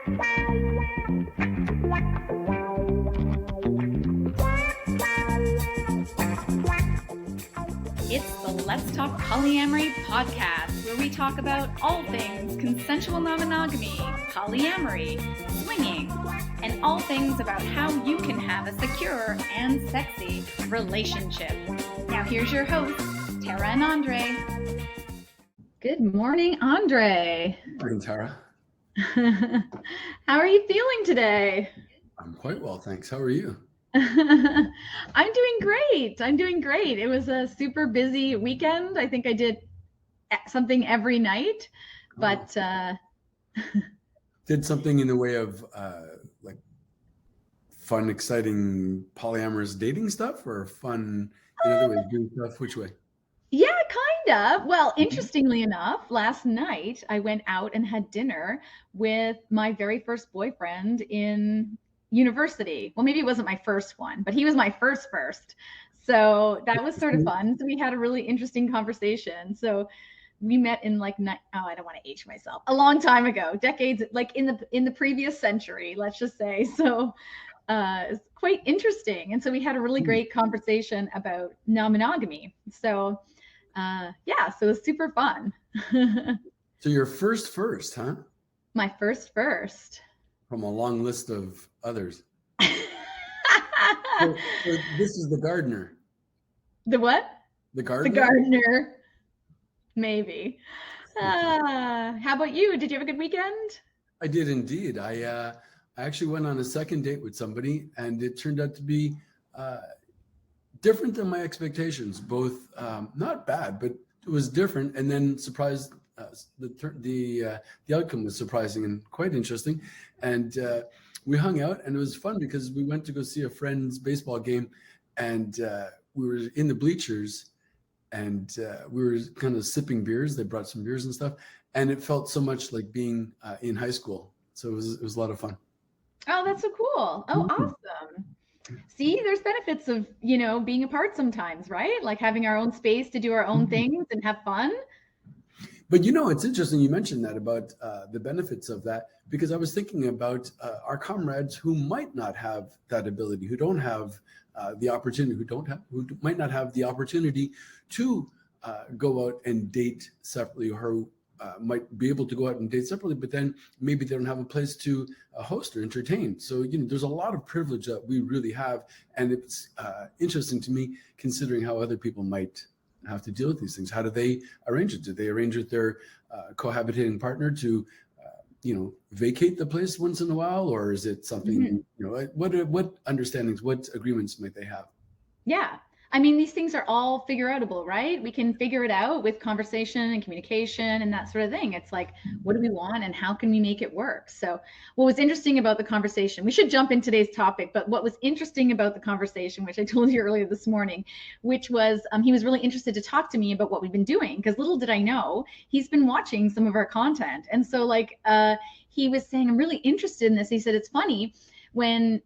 It's the Let's Talk Polyamory podcast, where we talk about all things consensual non-monogamy, polyamory, swinging, and all things about how you can have a secure and sexy relationship. Now here's your hosts, Tara and Andre. Good morning, Andre. Good morning, Tara. How are you feeling today? I'm quite well, thanks. How are you? I'm doing great. It was a super busy weekend. I think I did something every night, but did something in the way of like fun, exciting polyamorous dating stuff, or fun in other ways doing stuff? Which way? Yeah, kind of. Well, interestingly enough, last night I went out and had dinner with my very first boyfriend in university. Well, maybe it wasn't my first one, but he was my first. So that was sort of fun. So we had a really interesting conversation. So we met in I don't want to age myself, a long time ago, decades, like in the previous century, let's just say. So it's quite interesting. And so we had a really great conversation about non-monogamy. So so it was super fun. So your first, huh? My first. From a long list of others. so this is the gardener. The what? The gardener? The gardener. Maybe. How about you? Did you have a good weekend? I did indeed. I actually went on a second date with somebody, and it turned out to be different than my expectations. Both not bad, but it was different, and then surprised. The outcome was surprising and quite interesting, and we hung out, and it was fun because we went to go see a friend's baseball game, and we were in the bleachers, and we were kind of sipping beers. They brought some beers and stuff, and it felt so much like being in high school. So it was a lot of fun. Oh, that's so cool. Oh, awesome. See, there's benefits of, being apart sometimes, right? Like having our own space to do our own things and have fun. But it's interesting you mentioned that about the benefits of that, because I was thinking about our comrades who might not have that ability, who don't have the opportunity, who might not have the opportunity to go out and date separately, or who might be able to go out and date separately, but then maybe they don't have a place to host or entertain. So, there's a lot of privilege that we really have. And it's interesting to me, considering how other people might have to deal with these things. How do they arrange it? Do they arrange with their cohabitating partner to, vacate the place once in a while? Or is it something, what understandings, what agreements might they have? Yeah. I mean, these things are all figure outable, right? We can figure it out with conversation and communication and that sort of thing. It's like, what do we want and how can we make it work? So what was interesting about the conversation, we should jump in today's topic, but what was interesting about the conversation, which I told you earlier this morning, which was he was really interested to talk to me about what we've been doing, because little did I know, he's been watching some of our content. And so he was saying, I'm really interested in this. He said, it's funny, when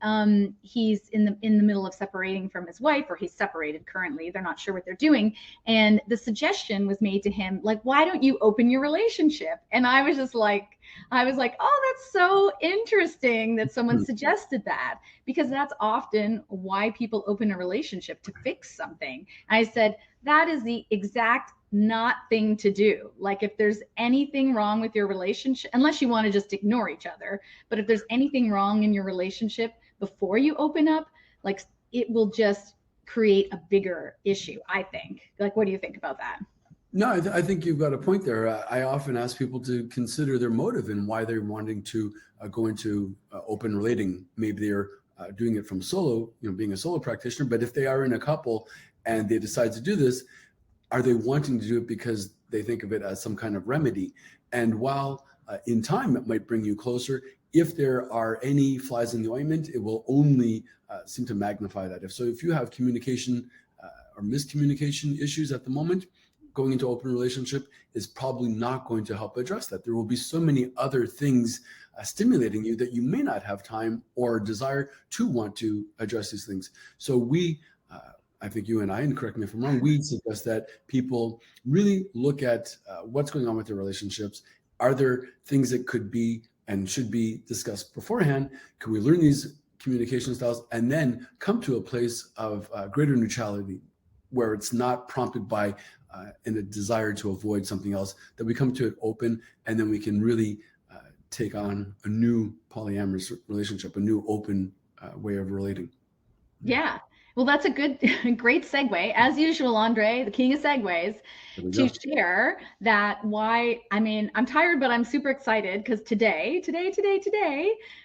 he's in the middle of separating from his wife, or he's separated currently, they're not sure what they're doing, and the suggestion was made to him, like, why don't you open your relationship? And I was like, oh, that's so interesting that someone suggested that, because that's often why people open a relationship, to fix something. I said, that is the exact not thing to do. Like, if there's anything wrong with your relationship, unless you want to just ignore each other, but if there's anything wrong in your relationship before you open up, like, it will just create a bigger issue, I think. Like, what do you think about that? No, I think you've got a point there. I often ask people to consider their motive and why they're wanting to go into open relating. Maybe they're doing it from solo, being a solo practitioner, but if they are in a couple and they decide to do this, are they wanting to do it because they think of it as some kind of remedy? And while in time it might bring you closer, if there are any flies in the ointment, it will only seem to magnify that. If you have communication or miscommunication issues at the moment, going into open relationship is probably not going to help address that. There will be so many other things stimulating you that you may not have time or desire to want to address these things. So I think you and I, and correct me if I'm wrong, we suggest that people really look at what's going on with their relationships. Are there things that could be and should be discussed beforehand. Can we learn these communication styles and then come to a place of greater neutrality where it's not prompted by in a desire to avoid something else, that we come to it open, and then we can really take on a new polyamorous relationship, a new open way of relating. Yeah. Well, that's a good, great segue, as usual, Andre, the king of segues, to share that why, I mean, I'm tired, but I'm super excited because today,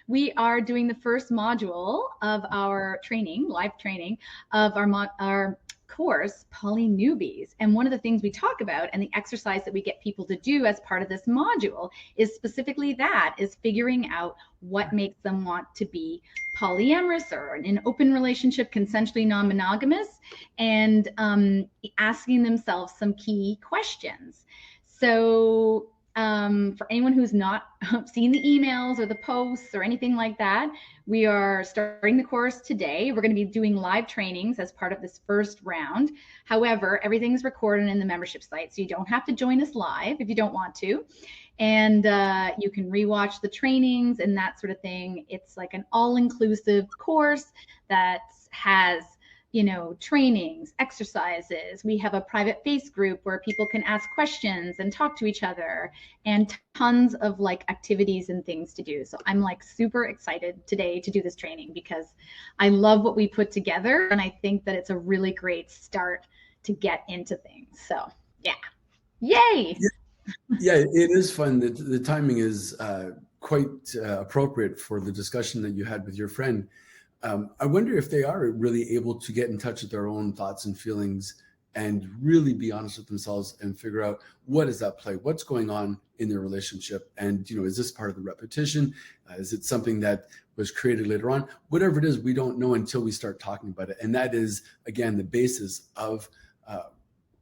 we are doing the first module of our training, live training of our course, Newbies. And one of the things we talk about and the exercise that we get people to do as part of this module is specifically that, is figuring out what makes them want to be polyamorous or in an open relationship, consensually non-monogamous, and asking themselves some key questions. So for anyone who's not seen the emails or the posts or anything like that, we are starting the course today. We're going to be doing live trainings as part of this first round. However, everything's recorded in the membership site, so you don't have to join us live if you don't want to. And you can rewatch the trainings and that sort of thing. It's like an all-inclusive course that has, you know, trainings, exercises. We have a private face group where people can ask questions and talk to each other, and tons of like activities and things to do. So I'm like super excited today to do this training because I love what we put together, and I think that it's a really great start to get into things. So yeah, yay. Yeah, it is fun. The timing is quite appropriate for the discussion that you had with your friend. I wonder if they are really able to get in touch with their own thoughts and feelings and really be honest with themselves and figure out what is at play, what's going on in their relationship. And, you know, is this part of the repetition? Is it something that was created later on? Whatever it is, we don't know until we start talking about it. And that is, again, the basis of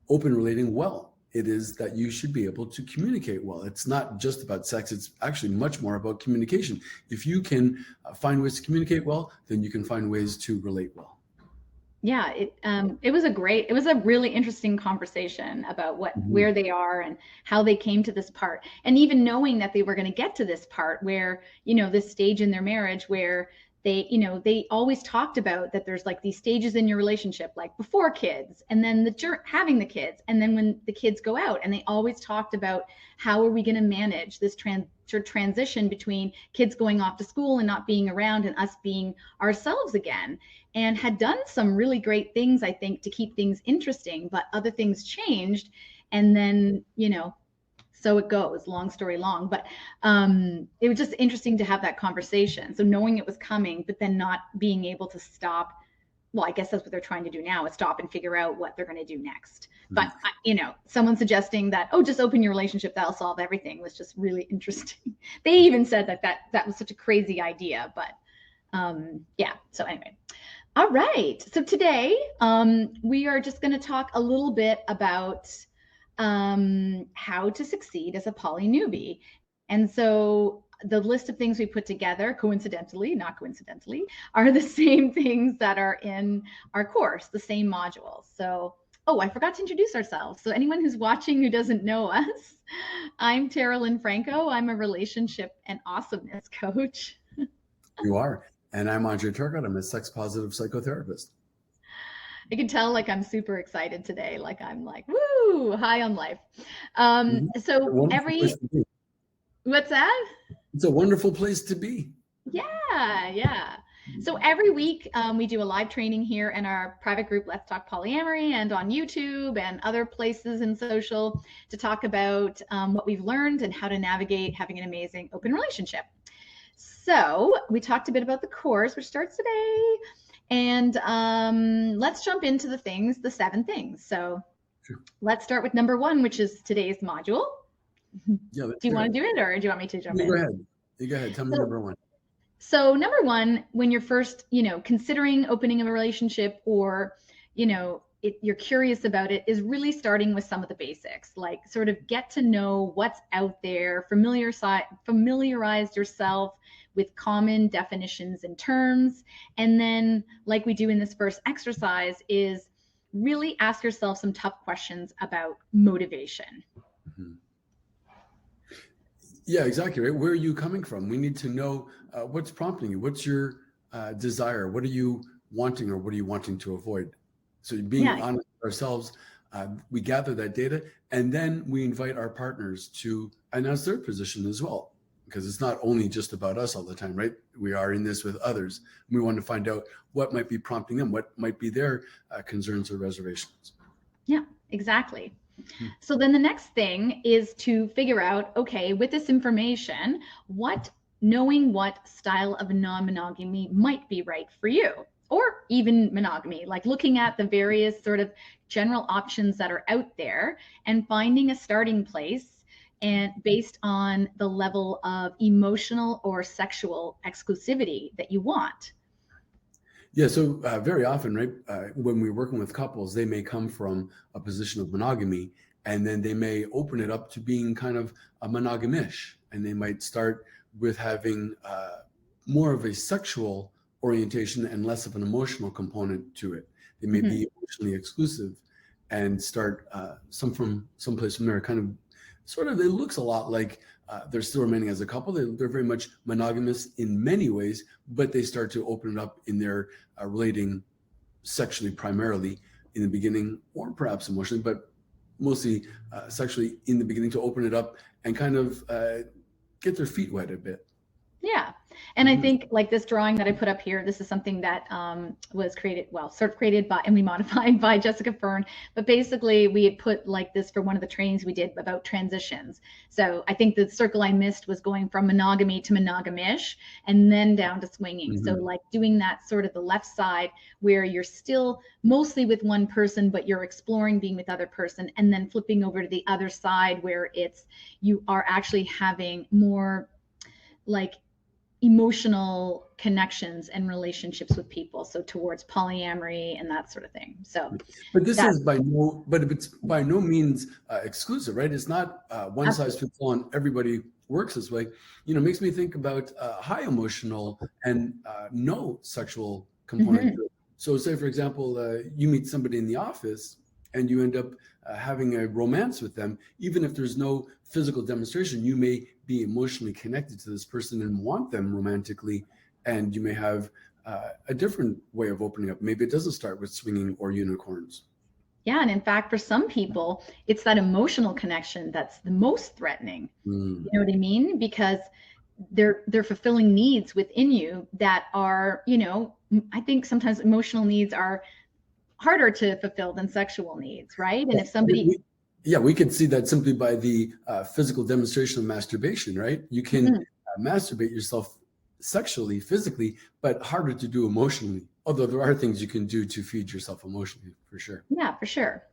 open relating well. It is that you should be able to communicate well. It's not just about sex. It's actually much more about communication. If you can find ways to communicate well, then you can find ways to relate well. Yeah, it was a really interesting conversation about where they are and how they came to this part. And even knowing that they were going to get to this part where, you know, this stage in their marriage where they, you know, they always talked about that there's like these stages in your relationship, like before kids, and then having the kids, and then when the kids go out. And they always talked about how are we going to manage this transition between kids going off to school and not being around and us being ourselves again, and had done some really great things, I think, to keep things interesting, but other things changed. And then, you know, so it goes, long story long, but it was just interesting to have that conversation. So knowing it was coming, but then not being able to stop. Well, I guess that's what they're trying to do now, is stop and figure out what they're going to do next. But, you know, someone suggesting that, oh, just open your relationship, that'll solve everything, was just really interesting. They even said that was such a crazy idea, but yeah. So anyway. All right. So today we are just going to talk a little bit about how to succeed as a poly newbie. And so the list of things we put together, coincidentally, not coincidentally, are the same things that are in our course, the same modules. So, oh, I forgot to introduce ourselves. So anyone who's watching who doesn't know us, I'm Tara Lynn Franco. I'm a relationship and awesomeness coach. You are. And I'm Andre Turcotte. I'm a sex positive psychotherapist. I can tell like I'm super excited today. Like I'm like, woo, high on life. So what's that? It's a wonderful place to be. Yeah. So every week we do a live training here in our private group, Let's Talk Polyamory, and on YouTube and other places in social to talk about what we've learned and how to navigate having an amazing open relationship. So we talked a bit about the course, which starts today. And let's jump into the 7 things. So let's start with number 1, which is today's module. Yeah, do you want to do it, or do you want me to jump in? Go ahead. You go ahead. Tell me number 1. So number 1, when you're first, you know, considering opening a relationship, or, you know, you're curious about it, is really starting with some of the basics, like sort of get to know what's out there, familiarize yourself with common definitions and terms. And then, like we do in this first exercise, is really ask yourself some tough questions about motivation. Yeah, exactly, right. Where are you coming from? We need to know what's prompting you. What's your desire? What are you wanting, or what are you wanting to avoid? So being Yeah, honest with ourselves, we gather that data, and then we invite our partners to announce their position as well. Because it's not only just about us all the time, right? We are in this with others. We want to find out what might be prompting them, what might be their concerns or reservations. yeah, exactly. Hmm. So then the next thing is to figure out, okay, with this information, knowing what style of non-monogamy might be right for you, or even monogamy, like looking at the various sort of general options that are out there and finding a starting place and based on the level of emotional or sexual exclusivity that you want. Yeah, so very often, right, when we're working with couples, they may come from a position of monogamy, and then they may open it up to being kind of a monogamish, and they might start with having more of a sexual orientation and less of an emotional component to it. They may Mm-hmm. be emotionally exclusive and start from someplace from there, kind of sort of, it looks a lot like they're still remaining as a couple. They're very much monogamous in many ways, but they start to open it up in their relating sexually primarily in the beginning, or perhaps emotionally, but mostly sexually in the beginning, to open it up and kind of get their feet wet a bit. Yeah. And I Mhm. think like this drawing that I put up here, this is something that was created, well, sort of created by, and we modified by Jessica Fern. But basically, we had put like this for one of the trainings we did about transitions. So I think the circle I missed was going from monogamy to monogamish and then down to swinging. So, Mhm. like doing that sort of the left side where you're still mostly with one person, but you're exploring being with other person, and then flipping over to the other side where it's you are actually having more like emotional connections and relationships with people, so towards polyamory and that sort of thing. So But this that is but it's by no means exclusive, right? It's not one size absolutely. fits all and everybody works this way. Makes me think about high emotional and no sexual component Mm-hmm. to it. So, say for example, you meet somebody in the office and you end up having a romance with them, even if there's no physical demonstration, you may be emotionally connected to this person and want them romantically, and you may have a different way of opening up. Maybe it doesn't start with swinging or unicorns. Yeah, and in fact, for some people, it's that emotional connection that's the most threatening. Mm. You know what I mean? Because they're fulfilling needs within you that are, I think sometimes emotional needs are harder to fulfill than sexual needs, right? And Yeah, if somebody yeah, we can see that simply by the physical demonstration of masturbation, right? You can Mhm. masturbate yourself sexually, physically, but harder to do emotionally. Although there are things you can do to feed yourself emotionally, for sure. Yeah, for sure.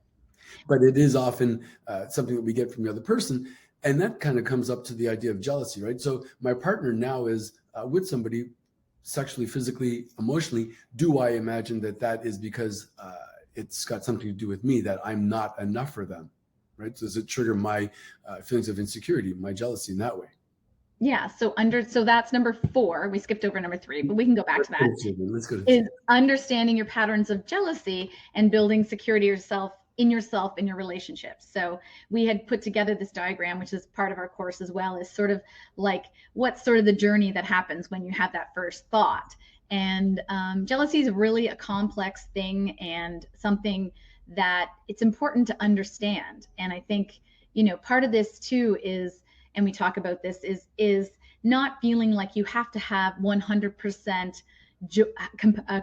But it is often something that we get from the other person. And that kind of comes up to the idea of jealousy, right? So my partner now is with somebody sexually, physically, emotionally. Do I imagine that that is because it's got something to do with me, that I'm not enough for them, right? So does it trigger my feelings of insecurity, my jealousy in that way? Yeah, so that's number 4. We skipped over number 3, but we can go back Let's to go that. to two. Let's go to Is two. understanding your patterns of jealousy and building security yourself in your relationships. So we had put together this diagram, which is part of our course as well, is sort of like what's sort of the journey that happens when you have that first thought. And jealousy is really a complex thing and something that it's important to understand. And I think part of this too is, and we talk about this, is not feeling like you have to have 100%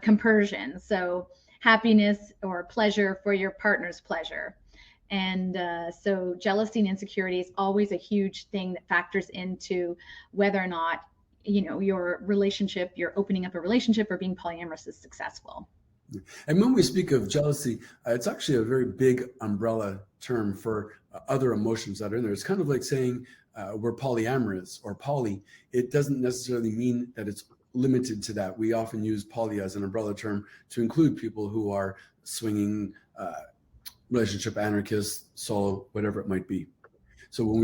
compersion. So happiness or pleasure for your partner's pleasure. And so jealousy and insecurity is always a huge thing that factors into whether or not you're opening up a relationship or being polyamorous is successful. And when we speak of jealousy, it's actually a very big umbrella term for other emotions that are in there. It's kind of like saying we're polyamorous or poly. It doesn't necessarily mean that it's limited to that. We often use poly as an umbrella term to include people who are swinging, relationship anarchists, solo, whatever it might be. So when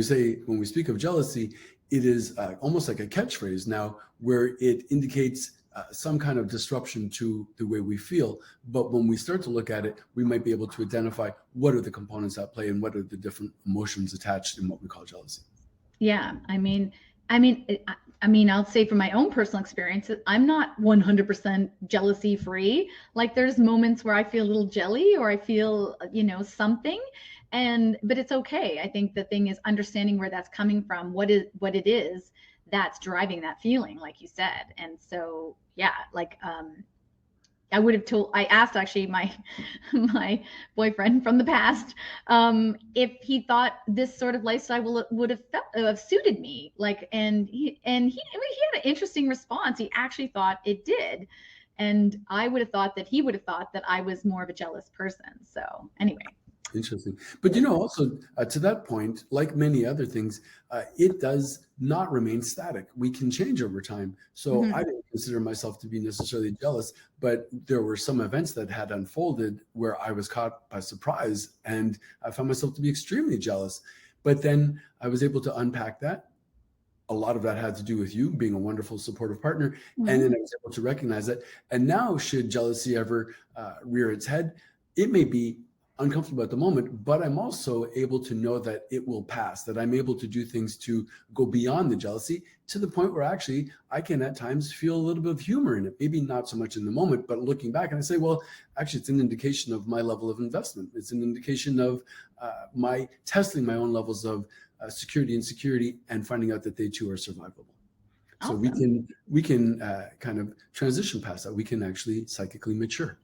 we speak of jealousy, it is almost like a catchphrase now, where it indicates some kind of disruption to the way we feel. But when we start to look at it, we might be able to identify what are the components at play and what are the different emotions attached in what we call jealousy. Yeah, I mean, I'll say from my own personal experience, I'm not 100% jealousy free. Like there's moments where I feel a little jelly or I feel, something, but it's okay. I think the thing is understanding where that's coming from, what it is that's driving that feeling, like you said. And so, yeah, like I asked actually my my boyfriend from the past, if he thought this sort of lifestyle would have suited me. Like, and he had an interesting response. He actually thought it did. And I would have thought that he would have thought that I was more of a jealous person. So anyway. Interesting. But you know, also to that point, like many other things, it does not remain static. We can change over time. So I Mhm. didn't consider myself to be necessarily jealous, but there were some events that had unfolded where I was caught by surprise and I found myself to be extremely jealous. But then I was able to unpack that. A lot of that had to do with you being a wonderful supportive partner. And then Mhm. I was able to recognize that. And now, should jealousy ever rear its head, it may be uncomfortable at the moment, but I'm also able to know that it will pass, that I'm able to do things to go beyond the jealousy to the point where actually I can at times feel a little bit of humor in it. Maybe not so much in the moment, but looking back and I say, well, actually, it's an indication of my level of investment. It's an indication of my testing my own levels of security and security and finding out that they too are survivable. So Awesome. we can kind of transition past that. We can actually psychically mature.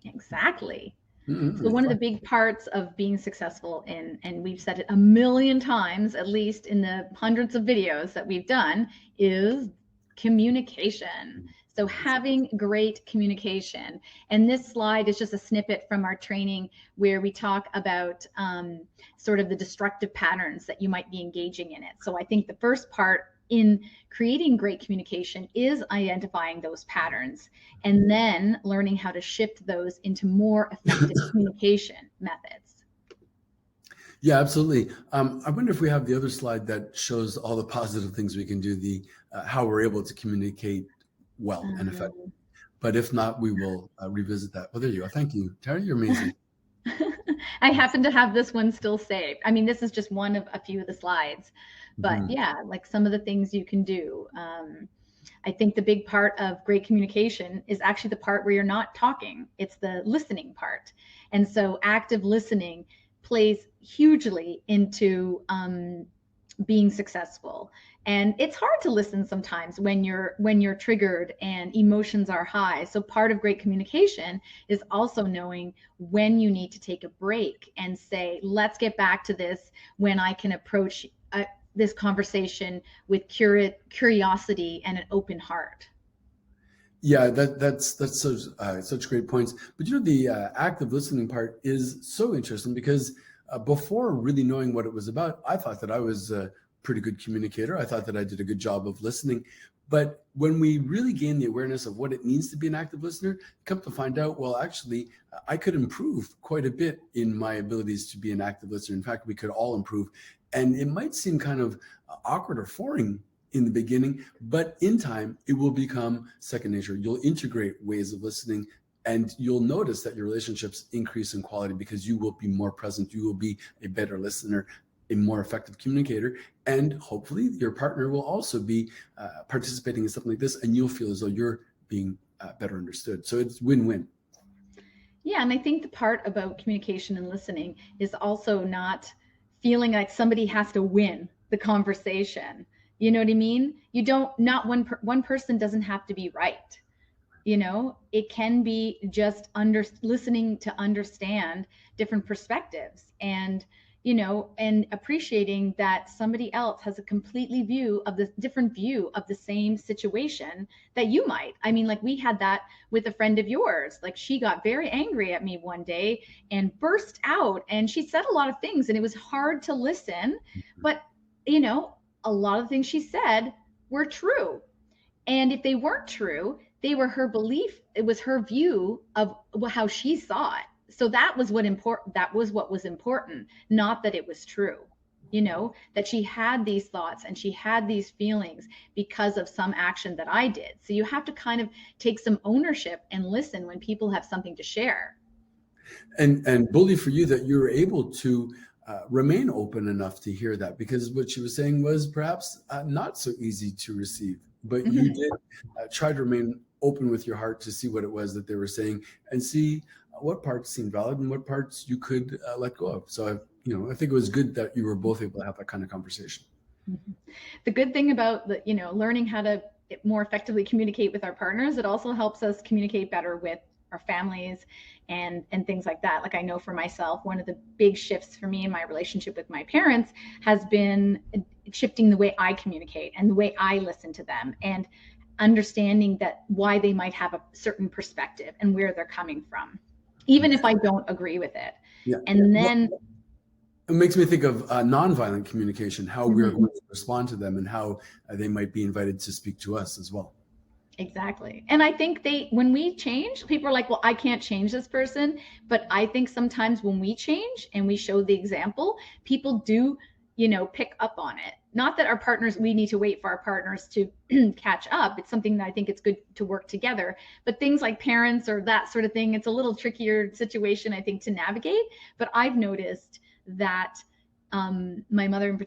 Exactly. So Mm-hmm. one of the big parts of being successful in, and we've said it a million times, at least in the hundreds of videos that we've done, is communication. So having great communication. And this slide is just a snippet from our training where we talk about sort of the destructive patterns that you might be engaging in it. So I think the first part in creating great communication is identifying those patterns and then learning how to shift those into more effective communication methods. Yeah, absolutely. I wonder if we have the other slide that shows all the positive things we can do, the how we're able to communicate well and effectively. Um, But if not, we will revisit that. Well, there you go. Thank you, Terry. You're amazing. I happen to have this one still saved. I mean, this is just one of a few of the slides, but Mhm. yeah, like some of the things you can do. I think the big part of great communication is actually the part where you're not talking, it's the listening part. And so active listening plays hugely into being successful. And it's hard to listen sometimes when you're triggered and emotions are high. So part of great communication is also knowing when you need to take a break and say, let's get back to this when I can approach this conversation with curiosity and an open heart. Yeah, that's such great points. But you know, the active listening part is so interesting because before really knowing what it was about, I thought that I was a pretty good communicator. I thought that I did a good job of listening. But when we really gain the awareness of what it means to be an active listener, come to find out, well, actually, I could improve quite a bit in my abilities to be an active listener. In fact, we could all improve. And it might seem kind of awkward or foreign in the beginning, but in time, it will become second nature. You'll integrate ways of listening and you'll notice that your relationships increase in quality because you will be more present. You will be a better listener, a more effective communicator, and hopefully your partner will also be participating in something like this and you'll feel as though you're being better understood. So it's win-win. Yeah, and I think the part about communication and listening is also not feeling like somebody has to win the conversation. You know what I mean? You don't not one person doesn't have to be right. It can be just listening to understand different perspectives and appreciating that somebody else has a completely view of the different view of the same situation that you might. I mean, like we had that with a friend of yours. Like she got very angry at me one day and burst out and she said a lot of things and it was hard to listen, but you know a lot of things she said were true, and if they weren't true, they were her belief. It was her view of how she saw it. So that was what was important, not that it was true. That she had these thoughts and she had these feelings because of some action that I did. So you have to kind of take some ownership and listen when people have something to share. And bully for you that you're able to remain open enough to hear that, because what she was saying was perhaps not so easy to receive, but you did try to remain open with your heart to see what it was that they were saying and see what parts seemed valid and what parts you could let go of. So I think it was good that you were both able to have that kind of conversation. The good thing about learning how to more effectively communicate with our partners, it also helps us communicate better with our families and things like that. Like, I know for myself, one of the big shifts for me in my relationship with my parents has been shifting the way I communicate and the way I listen to them, and understanding that why they might have a certain perspective and where they're coming from, even if I don't agree with it. Yeah. And then it makes me think of nonviolent communication, how we're going to respond to them and how they might be invited to speak to us as well. Exactly. And I think when we change, people are like, well, I can't change this person. But I think sometimes when we change and we show the example, people do, pick up on it. Not that our partners, we need to wait for our partners to catch up. It's something that I think it's good to work together. But things like parents or that sort of thing, it's a little trickier situation, I think, to navigate. But I've noticed that my mother in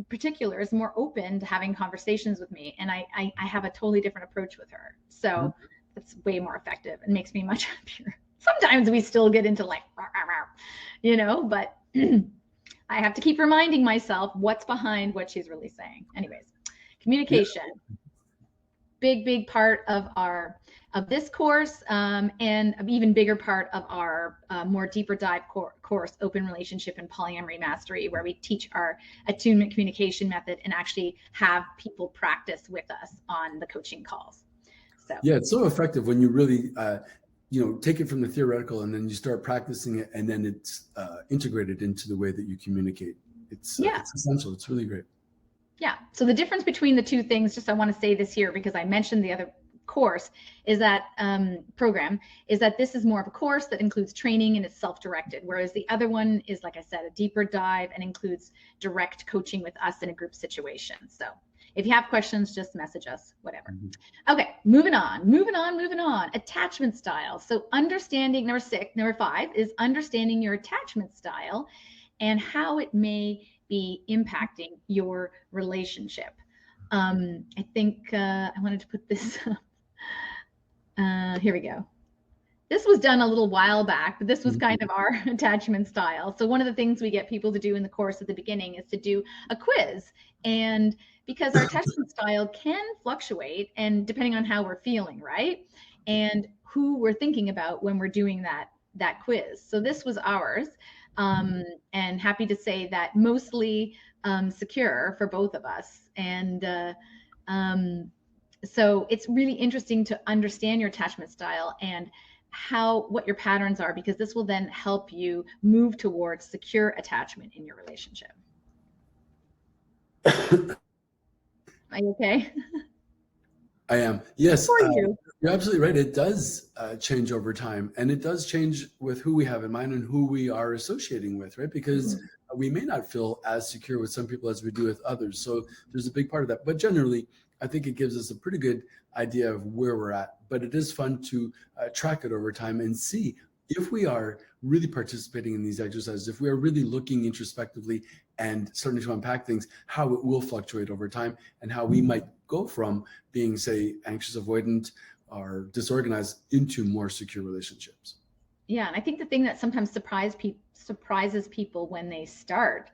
particular is more open to having conversations with me, and I have a totally different approach with her. So it's way more effective and makes me much happier. Sometimes we still get into like, but I have to keep reminding myself what's behind what she's really saying. Anyways, communication, big part of this course, and an even bigger part of our more deeper dive course, Open Relationship and Polyamory Mastery, where we teach our attunement communication method and actually have people practice with us on the coaching calls. So yeah, it's so effective when you really take it from the theoretical and then you start practicing it, and then it's integrated into the way that you communicate. It's essential. It's really great. Yeah. So the difference between the two things, just I want to say this here because I mentioned the other course, is that program is that this is more of a course that includes training and it's self-directed, whereas the other one is, like I said, a deeper dive and includes direct coaching with us in a group situation. So if you have questions, just message us, whatever. Okay, moving on. Attachment style. So understanding, number 5 is understanding your attachment style and how it may be impacting your relationship. I think I wanted to put this up. Here we go. This was done a little while back, but this was kind of our attachment style. So one of the things we get people to do in the course at the beginning is to do a quiz. And because our attachment style can fluctuate, and depending on how we're feeling, right? And who we're thinking about when we're doing that quiz. So this was ours. And happy to say that mostly secure for both of us. And so it's really interesting to understand your attachment style and what your patterns are, because this will then help you move towards secure attachment in your relationship. Are you okay? I am. Yes. You're absolutely right. It does change over time, and it does change with who we have in mind and who we are associating with, right? Because we may not feel as secure with some people as we do with others. So there's a big part of that. But generally, I think it gives us a pretty good idea of where we're at. But it is fun to track it over time and see if we are really participating in these exercises, if we are really looking introspectively and starting to unpack things, how it will fluctuate over time and how we might go from being, say, anxious avoidant or disorganized into more secure relationships. Yeah, and I think the thing that sometimes surprises people when they start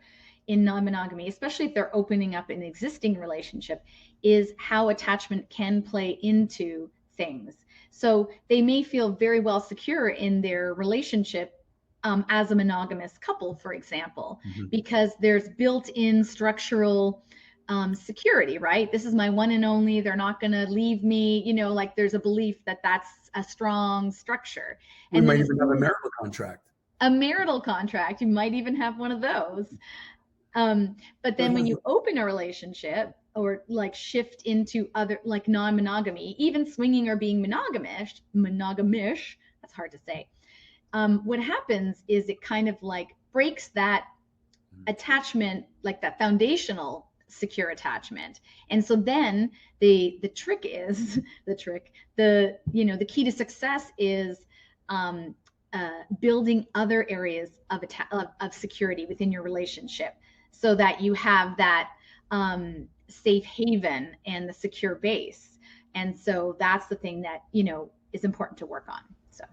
in non-monogamy, especially if they're opening up an existing relationship, is how attachment can play into things. So they may feel very well secure in their relationship as a monogamous couple, for example, because there's built-in structural security, right? This is my one and only, they're not going to leave me, like there's a belief that that's a strong structure. We might even have a marital contract. A marital contract, you might even have one of those. But then when you open a relationship or like shift into other, like non-monogamy, even swinging or being monogamish, that's hard to say. What happens is it kind of like breaks that attachment, like that foundational secure attachment. And so then the key to success is building other areas of security within your relationship, so that you have that safe haven and the secure base. And so that's the thing that, is important to work on. So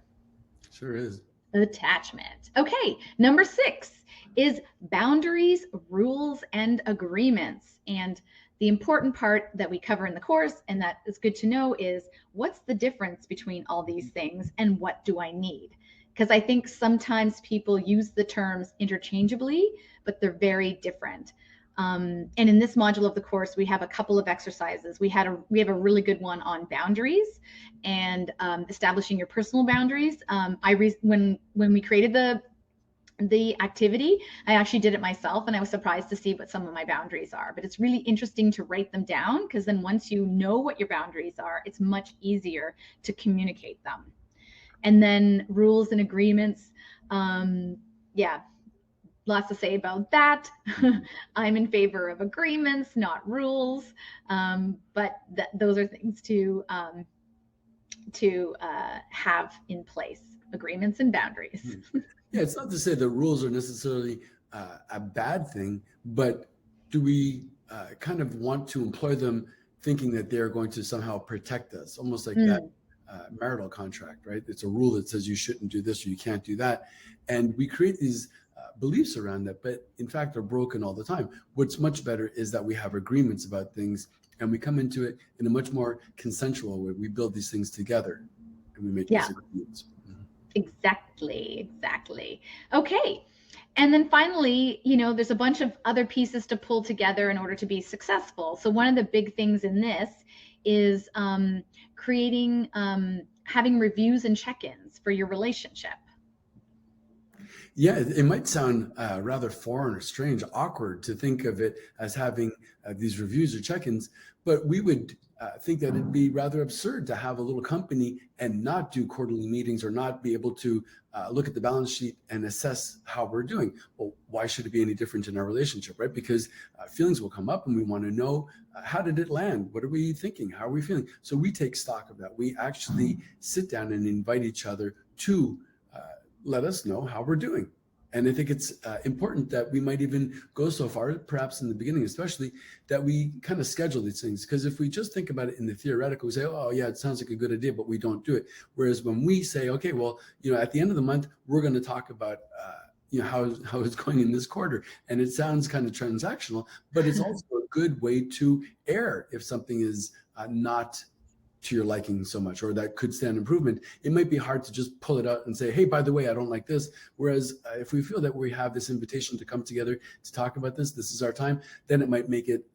Sure is. attachment. Okay, number 6 is boundaries, rules, and agreements. And the important part that we cover in the course, and that is good to know, is what's the difference between all these things and what do I need? Because I think sometimes people use the terms interchangeably, but they're very different. And in this module of the course, we have a couple of exercises. We have a really good one on boundaries and establishing your personal boundaries. When we created the activity, I actually did it myself, and I was surprised to see what some of my boundaries are. But it's really interesting to write them down, because then once you know what your boundaries are, it's much easier to communicate them. And then rules and agreements. Yeah, lots to say about that. I'm in favor of agreements, not rules. But those are things to have in place: agreements and boundaries. Yeah, it's not to say that rules are necessarily a bad thing, but do we kind of want to employ them thinking that they're going to somehow protect us, almost like that marital contract, right? It's a rule that says you shouldn't do this or you can't do that. And we create these beliefs around that, but in fact, they're broken all the time. What's much better is that we have agreements about things, and we come into it in a much more consensual way. We build these things together, and we make these agreements. Exactly. Okay. And then finally, there's a bunch of other pieces to pull together in order to be successful. So one of the big things in this is creating, having reviews and check-ins for your relationship. Yeah, it might sound rather foreign or strange, awkward to think of it as having these reviews or check-ins, but we would think that it'd be rather absurd to have a little company and not do quarterly meetings or not be able to look at the balance sheet and assess how we're doing. Well, why should it be any different in our relationship, right? Because feelings will come up and we want to know, how did it land? What are we thinking? How are we feeling? So we take stock of that. We actually sit down and invite each other to let us know how we're doing. And I think it's important that we might even go so far, perhaps in the beginning especially, that we kind of schedule these things. Because if we just think about it in the theoretical, we say, oh yeah, it sounds like a good idea, but we don't do it. Whereas when we say, okay, well, at the end of the month, we're going to talk about how it's going in this quarter. And it sounds kind of transactional, but it's also a good way to err if something is not to your liking so much, or that could stand improvement. It might be hard to just pull it out and say, hey, by the way, I don't like this. Whereas if we feel that we have this invitation to come together to talk about this is our time, then it might make it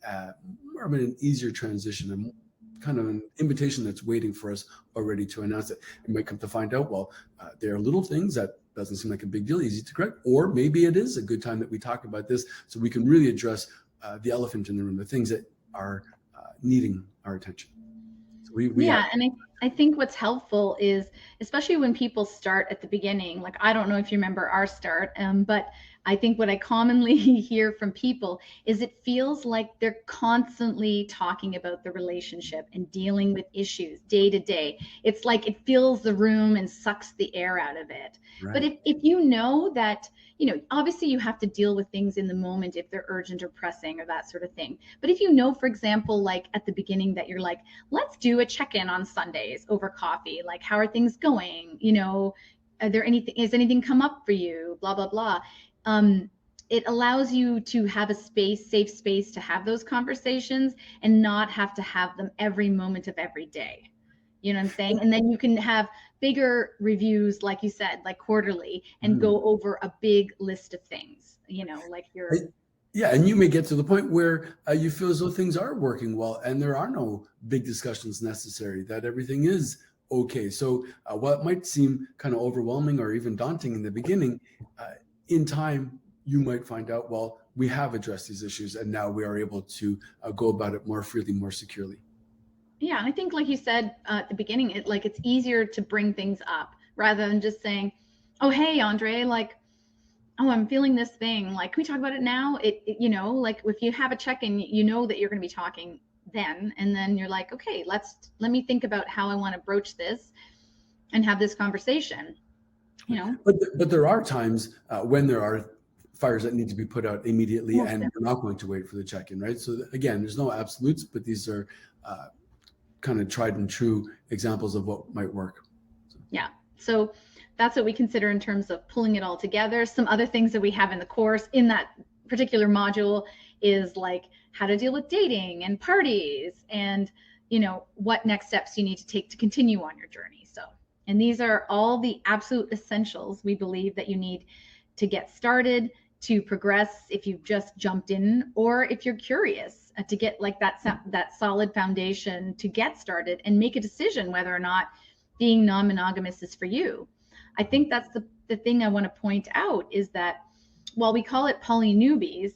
more of an easier transition and kind of an invitation that's waiting for us already to announce it. You might come to find out, well, there are little things that doesn't seem like a big deal, easy to correct, or maybe it is a good time that we talk about this so we can really address the elephant in the room, the things that are needing our attention. And I think what's helpful is, especially when people start at the beginning, like, I don't know if you remember our start, but I think what I commonly hear from people is it feels like they're constantly talking about the relationship and dealing with issues day to day. It's like it fills the room and sucks the air out of it. Right. But if you know that, obviously you have to deal with things in the moment if they're urgent or pressing or that sort of thing. But if you know, for example, like at the beginning that you're like, let's do a check-in on Sundays over coffee. Like, how are things going? Is anything come up for you? Blah, blah, blah. It allows you to have a safe space to have those conversations and not have to have them every moment of every day. You know what I'm saying? And then you can have bigger reviews, like you said, like quarterly, and go over a big list of things, like you're. Yeah, and you may get to the point where you feel as though things are working well and there are no big discussions necessary, that everything is okay. So while it might seem kind of overwhelming or even daunting in the beginning, in time, you might find out, well, we have addressed these issues and now we are able to go about it more freely, more securely. Yeah, and I think, like you said at the beginning, it's easier to bring things up rather than just saying, oh, hey, Andre, like, oh, I'm feeling this thing. Like, can we talk about it now? Like if you have a check-in, that you're going to be talking then, and then you're like, okay, let me think about how I want to broach this and have this conversation. you know. But there are times when there are fires that need to be put out immediately, Most and definitely. we're not going to wait for the check-in, right? So again, there's no absolutes, but these are kind of tried and true examples of what might work. Yeah. So that's what we consider in terms of pulling it all together. Some other things that we have in the course in that particular module is like how to deal with dating and parties, and what next steps you need to take to continue on your journey. So, and these are all the absolute essentials we believe that you need to get started, to progress if you've just jumped in, or if you're curious to get like that solid foundation to get started and make a decision whether or not being non-monogamous is for you. I think that's the thing I want to point out is that while we call it poly newbies,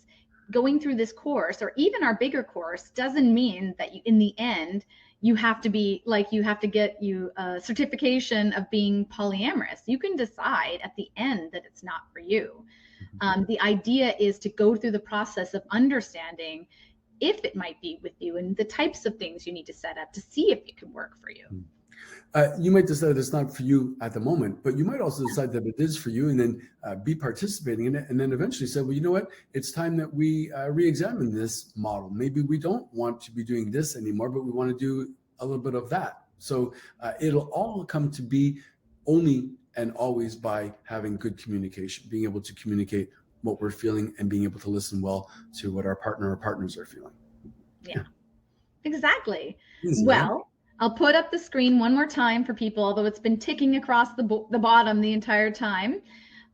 going through this course or even our bigger course doesn't mean that in the end you have to be like, you have to get a certification of being polyamorous. You can decide at the end that it's not for you. The idea is to go through the process of understanding if it might be with you and the types of things you need to set up to see if it can work for you. You might decide it's not for you at the moment, but you might also decide that it is for you, and then be participating in it, and then eventually say, well, you know what? It's time that we re-examine this model. Maybe we don't want to be doing this anymore, but we want to do a little bit of that. So it'll all come to be only and always by having good communication, being able to communicate what we're feeling and being able to listen well to what our partner or partners are feeling. Yeah. Exactly. Easy, well, right? I'll put up the screen one more time for people, although it's been ticking across the bottom the entire time.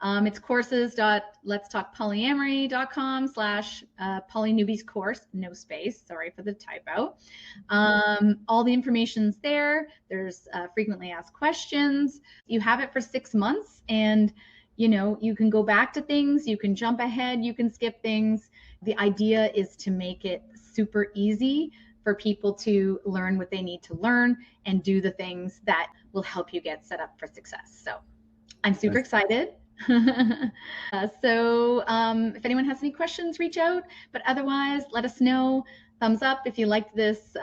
It's courses.letstalkpolyamory.com/polynewbies course, no space, sorry for the typo. All the information's there. There's frequently asked questions. You have it for 6 months, and you can go back to things, you can jump ahead, you can skip things. The idea is to make it super easy for people to learn what they need to learn and do the things that will help you get set up for success. So I'm super excited. So if anyone has any questions, reach out. But otherwise, let us know. Thumbs up if you liked this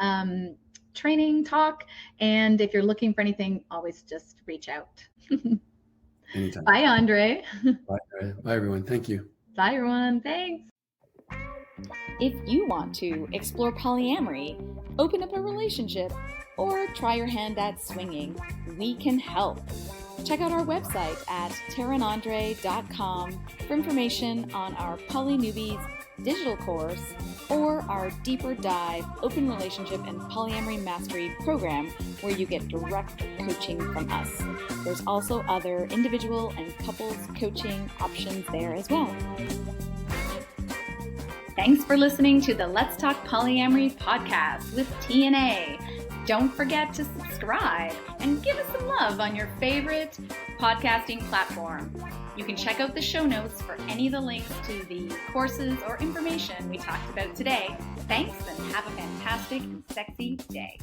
training talk. And if you're looking for anything, always just reach out. Anytime. Bye, Andre. Bye, everyone. Thank you. Bye, everyone. Thanks. If you want to explore polyamory, open up a relationship, or try your hand at swinging, we can help. Check out our website at taraandandre.com for information on our Poly Newbies digital course or our deeper dive open relationship and polyamory mastery program where you get direct coaching from us. There's also other individual and couples coaching options there as well. Thanks for listening to the Let's Talk Polyamory podcast with TNA. Don't forget to subscribe and give us some love on your favorite podcasting platform. You can check out the show notes for any of the links to the courses or information we talked about today. Thanks, and have a fantastic and sexy day.